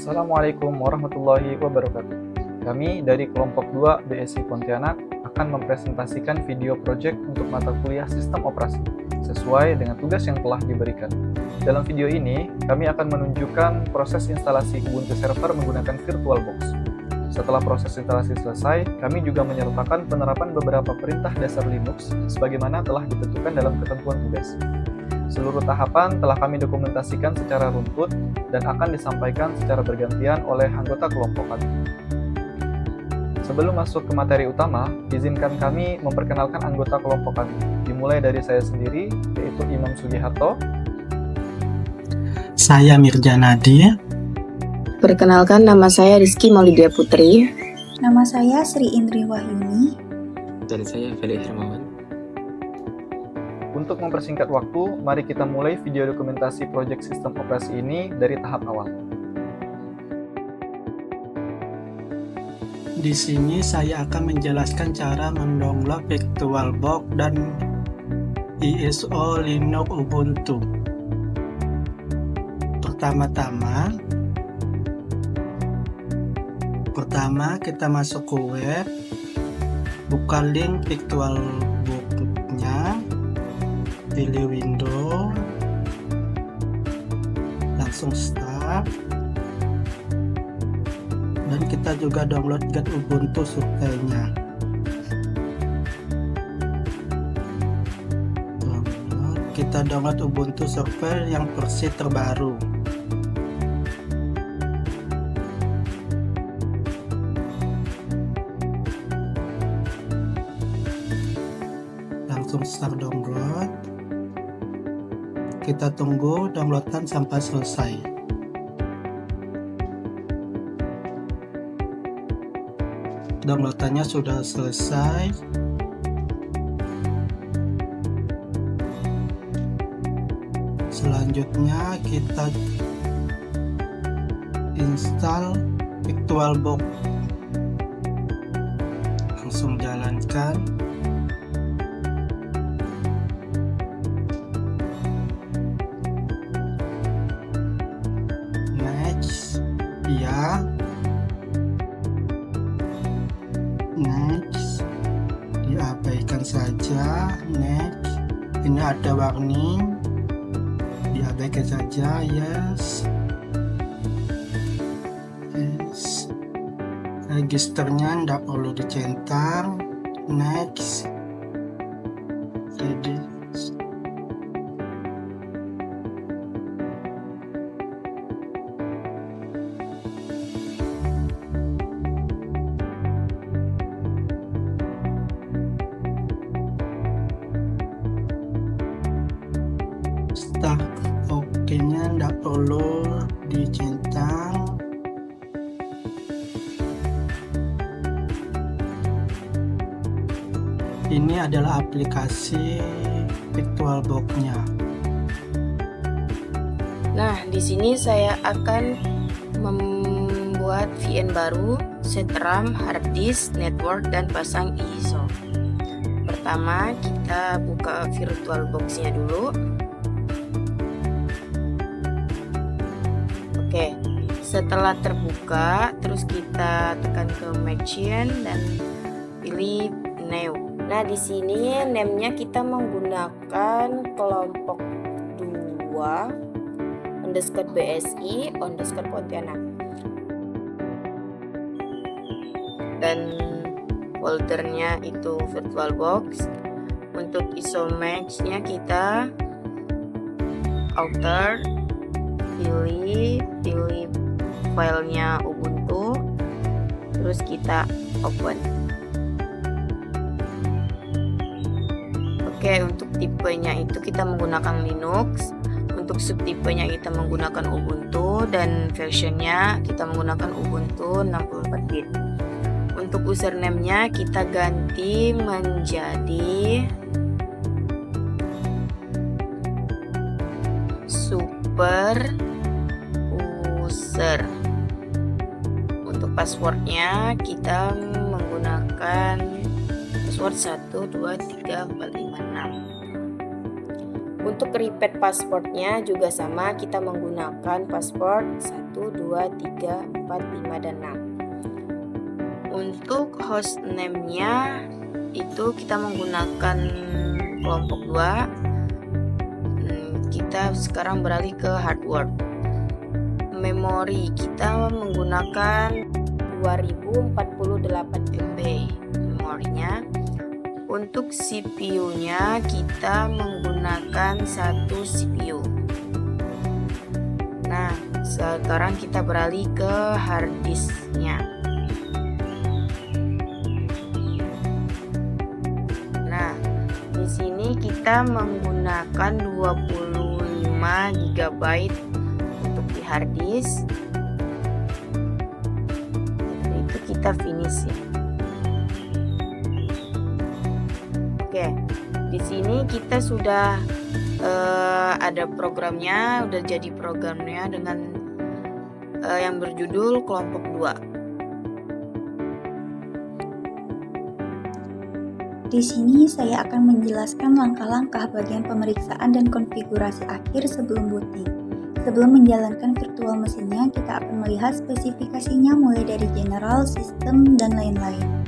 Assalamualaikum warahmatullahi wabarakatuh. Kami dari kelompok 2 BSI Pontianak akan mempresentasikan video project untuk mata kuliah sistem operasi sesuai dengan tugas yang telah diberikan. Dalam video ini, kami akan menunjukkan proses instalasi Ubuntu Server menggunakan VirtualBox. Setelah proses instalasi selesai, kami juga menyertakan penerapan beberapa perintah dasar Linux sebagaimana telah ditentukan dalam ketentuan tugas. Seluruh tahapan telah kami dokumentasikan secara runtut dan akan disampaikan secara bergantian oleh anggota kelompok kami. Sebelum masuk ke materi utama, izinkan kami memperkenalkan anggota kelompok kami. Dimulai dari saya sendiri, yaitu Imam Sugiharto. Saya Mirja Nadir. Perkenalkan, nama saya Rizky Maulidia Putri. Nama saya Sri Indri Wahyuni. Dan saya Felix Hermawan. Untuk mempersingkat waktu, mari kita mulai video dokumentasi proyek sistem operasi ini dari tahap awal. Di sini saya akan menjelaskan cara mendownload VirtualBox dan ISO Linux Ubuntu. Pertama kita masuk ke web, buka link VirtualBox-nya, pilih window, langsung start, dan kita juga download Get Ubuntu Survey-nya. Kita download Ubuntu Server yang versi terbaru. Langsung start download. Kita tunggu downloadan sampai selesai. Downloadannya sudah selesai. Selanjutnya kita install VirtualBox. Langsung jalankan. Next, diabaikan saja. Next, ini ada warning, diabaikan saja. Yes. Registernya tidak perlu dicentang. Next, ready. Start OK-nya tidak perlu dicentang. Ini adalah aplikasi VirtualBox-nya. Nah, di sini saya akan membuat VN baru, set RAM, hard disk, network, dan pasang ISO. Pertama, kita buka VirtualBox-nya dulu. Oke, setelah terbuka, terus kita tekan ke machine dan pilih new. Nah, di sini name-nya kita menggunakan kelompok 2 _BSI _Pontianak. Dan foldernya itu VirtualBox. Untuk ISO match-nya kita outer, pilih filenya Ubuntu, terus kita open. Oke, untuk tipenya itu kita menggunakan Linux, untuk subtipenya kita menggunakan Ubuntu, dan versionnya kita menggunakan Ubuntu 64 bit. Untuk username-nya kita ganti menjadi super user. Untuk passwordnya kita menggunakan password 123456. Untuk repeat passwordnya juga sama, kita menggunakan password 1, 2, 3, 4, 5, dan 6. Untuk hostname-nya itu kita menggunakan kelompok 2. Kita sekarang beralih ke hardware. Memori kita menggunakan 2048 MB memorinya. Untuk CPU-nya kita menggunakan 1 CPU. Nah, sekarang kita beralih ke hard disk-nya. Nah, di sini kita menggunakan 25 GB untuk di hard disk. Itu kita finish ya. Oke, di sini kita sudah ada programnya, udah jadi programnya dengan yang berjudul kelompok 2. Di sini saya akan menjelaskan langkah-langkah bagian pemeriksaan dan konfigurasi akhir sebelum booting. Sebelum menjalankan virtual mesinnya, kita akan melihat spesifikasinya mulai dari general, sistem, dan lain-lain.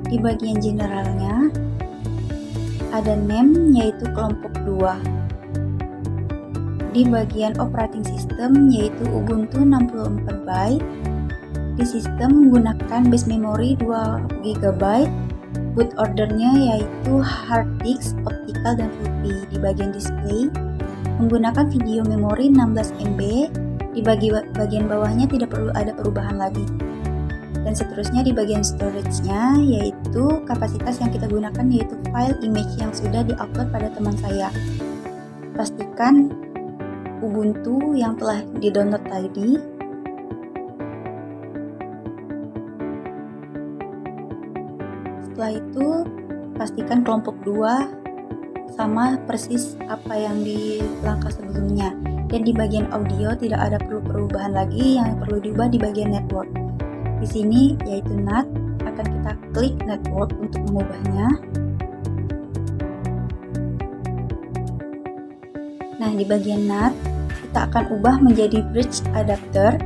Di bagian generalnya, ada name yaitu kelompok 2. Di bagian operating system yaitu Ubuntu 64 byte. Di sistem menggunakan base memory 2 GB. Boot ordernya yaitu hard disk, optical, dan floppy. Di bagian display menggunakan video memori 16 MB. Di bagian bawahnya tidak perlu ada perubahan lagi. Dan seterusnya di bagian storage-nya yaitu kapasitas yang kita gunakan yaitu file image yang sudah diupload pada teman saya. Pastikan Ubuntu yang telah di-download tadi. Setelah itu pastikan kelompok 2 sama persis apa yang di langkah sebelumnya. Dan di bagian audio tidak ada perubahan lagi, yang perlu diubah di bagian network. Di sini yaitu NAT, akan kita klik network untuk mengubahnya. Nah, di bagian NAT kita akan ubah menjadi bridge adapter.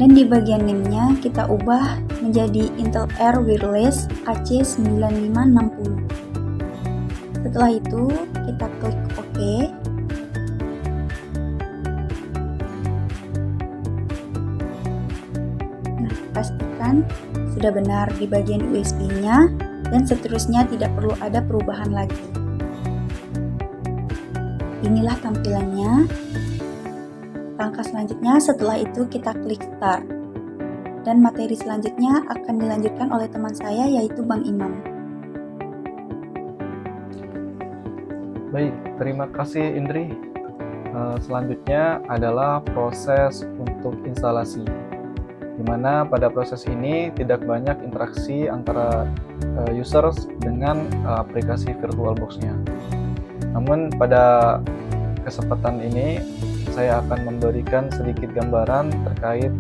Dan di bagian name-nya kita ubah menjadi Intel Air Wireless AC9560. Setelah itu kita klik OK. Pastikan sudah benar di bagian USB-nya dan seterusnya tidak perlu ada perubahan lagi. Inilah tampilannya. Langkah selanjutnya setelah itu kita klik start. Dan materi selanjutnya akan dilanjutkan oleh teman saya yaitu Bang Imam. Baik, terima kasih Indri. Selanjutnya adalah proses untuk instalasi. Di mana pada proses ini tidak banyak interaksi antara users dengan aplikasi VirtualBox-nya. Namun pada kesempatan ini saya akan memberikan sedikit gambaran terkait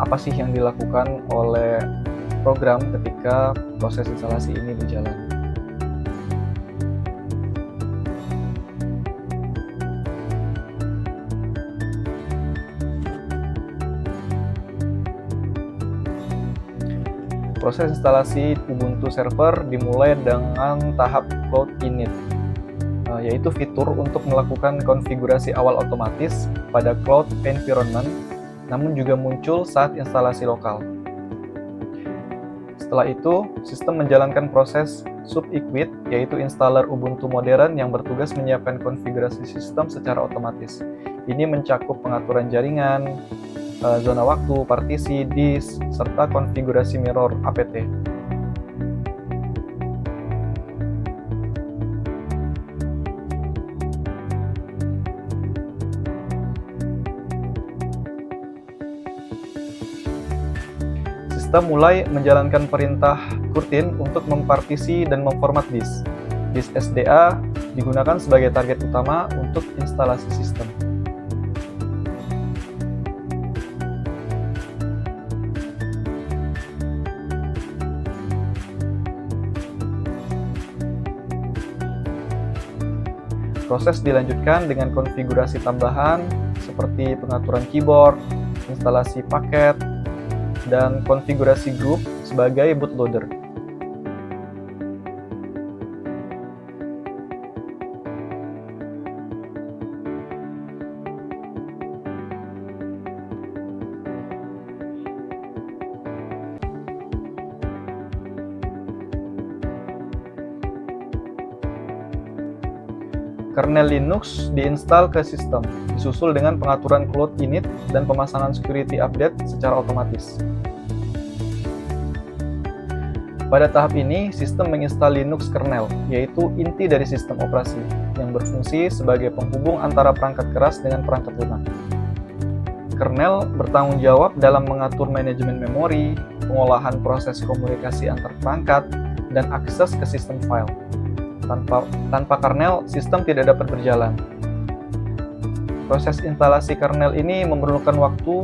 apa sih yang dilakukan oleh program ketika proses instalasi ini berjalan. Proses instalasi Ubuntu Server dimulai dengan tahap Cloud Init, yaitu fitur untuk melakukan konfigurasi awal otomatis pada cloud environment, namun juga muncul saat instalasi lokal. Setelah itu, sistem menjalankan proses subequip, yaitu installer Ubuntu modern yang bertugas menyiapkan konfigurasi sistem secara otomatis. Ini mencakup pengaturan jaringan, zona waktu, partisi, disk, serta konfigurasi mirror apt. Sistem mulai menjalankan perintah kurtin untuk mempartisi dan memformat disk. Disk SDA digunakan sebagai target utama untuk instalasi sistem. Proses dilanjutkan dengan konfigurasi tambahan seperti pengaturan keyboard, instalasi paket, dan konfigurasi grup sebagai bootloader. Kernel Linux diinstal ke sistem, disusul dengan pengaturan cloud init dan pemasangan security update secara otomatis. Pada tahap ini, sistem menginstal Linux kernel, yaitu inti dari sistem operasi, yang berfungsi sebagai penghubung antara perangkat keras dengan perangkat lunak. Kernel bertanggung jawab dalam mengatur manajemen memori, pengolahan proses komunikasi antar perangkat, dan akses ke sistem file. Tanpa kernel, sistem tidak dapat berjalan. Proses instalasi kernel ini memerlukan waktu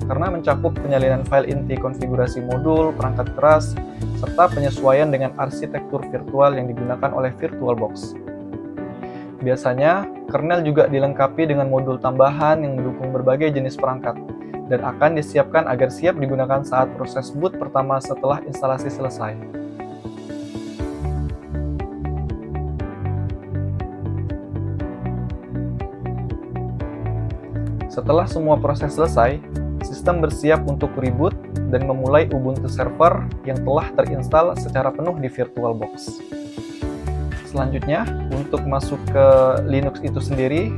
karena mencakup penyalinan file inti konfigurasi modul, perangkat keras, serta penyesuaian dengan arsitektur virtual yang digunakan oleh VirtualBox. Biasanya, kernel juga dilengkapi dengan modul tambahan yang mendukung berbagai jenis perangkat dan akan disiapkan agar siap digunakan saat proses boot pertama setelah instalasi selesai. Setelah semua proses selesai, sistem bersiap untuk reboot dan memulai Ubuntu server yang telah terinstal secara penuh di VirtualBox. Selanjutnya, untuk masuk ke Linux itu sendiri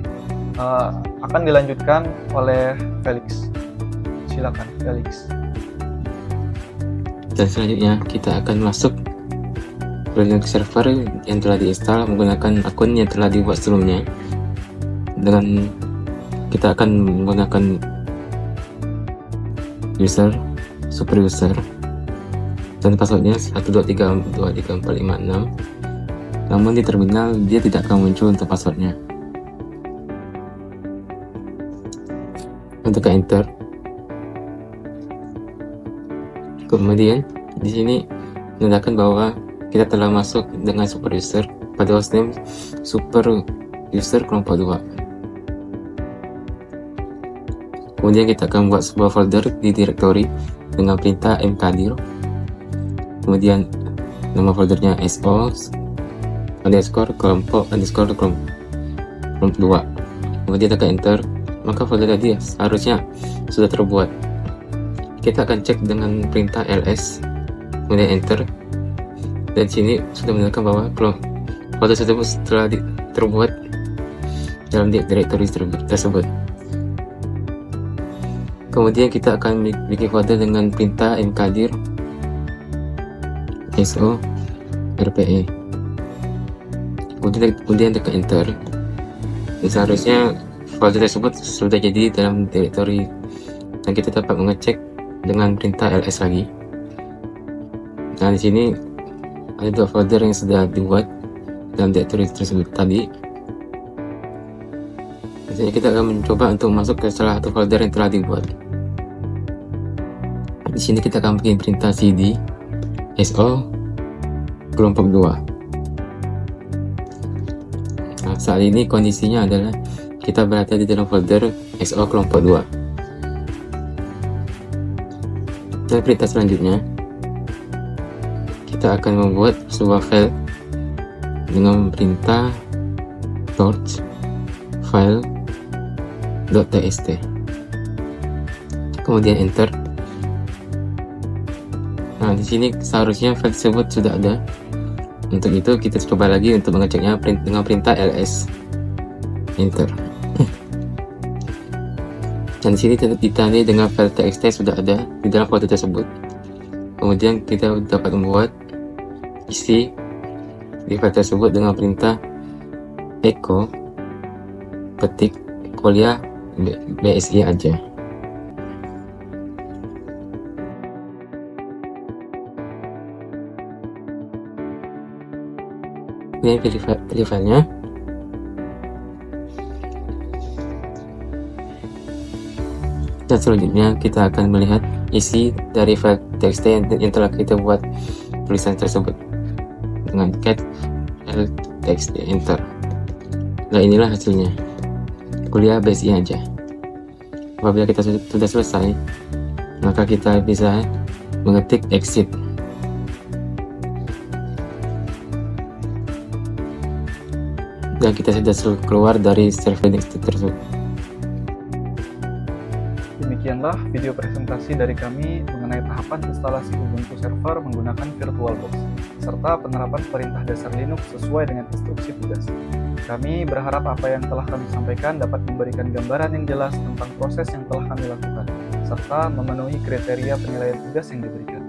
akan dilanjutkan oleh Felix. Silakan, Felix. Dan selanjutnya kita akan masuk ke Linux server yang telah diinstal menggunakan akun yang telah dibuat sebelumnya. Dengan kita akan menggunakan user, super user, dan passwordnya 123.23456. Namun di terminal dia tidak akan muncul untuk passwordnya. Untuk enter. Kemudian di sini menandakan bahwa kita telah masuk dengan super user pada hostname super user kelompok 2. Kemudian kita akan buat sebuah folder di directory dengan perintah mkdir. Kemudian nama foldernya so underscore kelompok 2. Kemudian tekan enter, maka folder tadi seharusnya sudah terbuat. Kita akan cek dengan perintah ls, kemudian enter. Dan sini sudah menunjukkan bahwa folder tersebut telah terbuat dalam directory tersebut. Kemudian kita akan bikin folder dengan perintah mkdir so rpe. Kemudian tekan enter. Dan seharusnya folder tersebut sudah jadi dalam directory, dan kita dapat mengecek dengan perintah ls lagi. Nah, di sini ada 2 folder yang sudah dibuat dalam directory tersebut tadi. Jadi kita akan mencoba untuk masuk ke salah satu folder yang telah dibuat. Di sini kita akan bikin perintah cd so kelompok 2. Nah, saat ini kondisinya adalah kita berada di dalam folder so kelompok 2. Dan perintah selanjutnya kita akan membuat sebuah file dengan perintah torch file.txt. Kemudian enter. Nah, di sini seharusnya file tersebut sudah ada. Untuk itu kita coba lagi untuk mengeceknya dengan perintah ls. Enter. Dan di sini ditandai dengan file txt sudah ada di dalam folder tersebut. Kemudian kita dapat membuat isi di file tersebut dengan perintah echo ketik kuliah bsi aja. Ini pilih filenya. Dan selanjutnya kita akan melihat isi dari file txt yang telah kita buat tulisan tersebut dengan cat txt enter. Nah, inilah hasilnya. Kuliah BSI aja. Apabila kita sudah selesai, maka kita bisa mengetik exit. Dan kita sudah keluar dari server tersebut. Demikianlah video presentasi dari kami mengenai tahapan instalasi Ubuntu server menggunakan VirtualBox, serta penerapan perintah dasar Linux sesuai dengan instruksi tugas. Kami berharap apa yang telah kami sampaikan dapat memberikan gambaran yang jelas tentang proses yang telah kami lakukan, serta memenuhi kriteria penilaian tugas yang diberikan.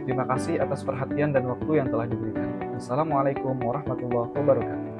Terima kasih atas perhatian dan waktu yang telah diberikan. Wassalamualaikum warahmatullahi wabarakatuh.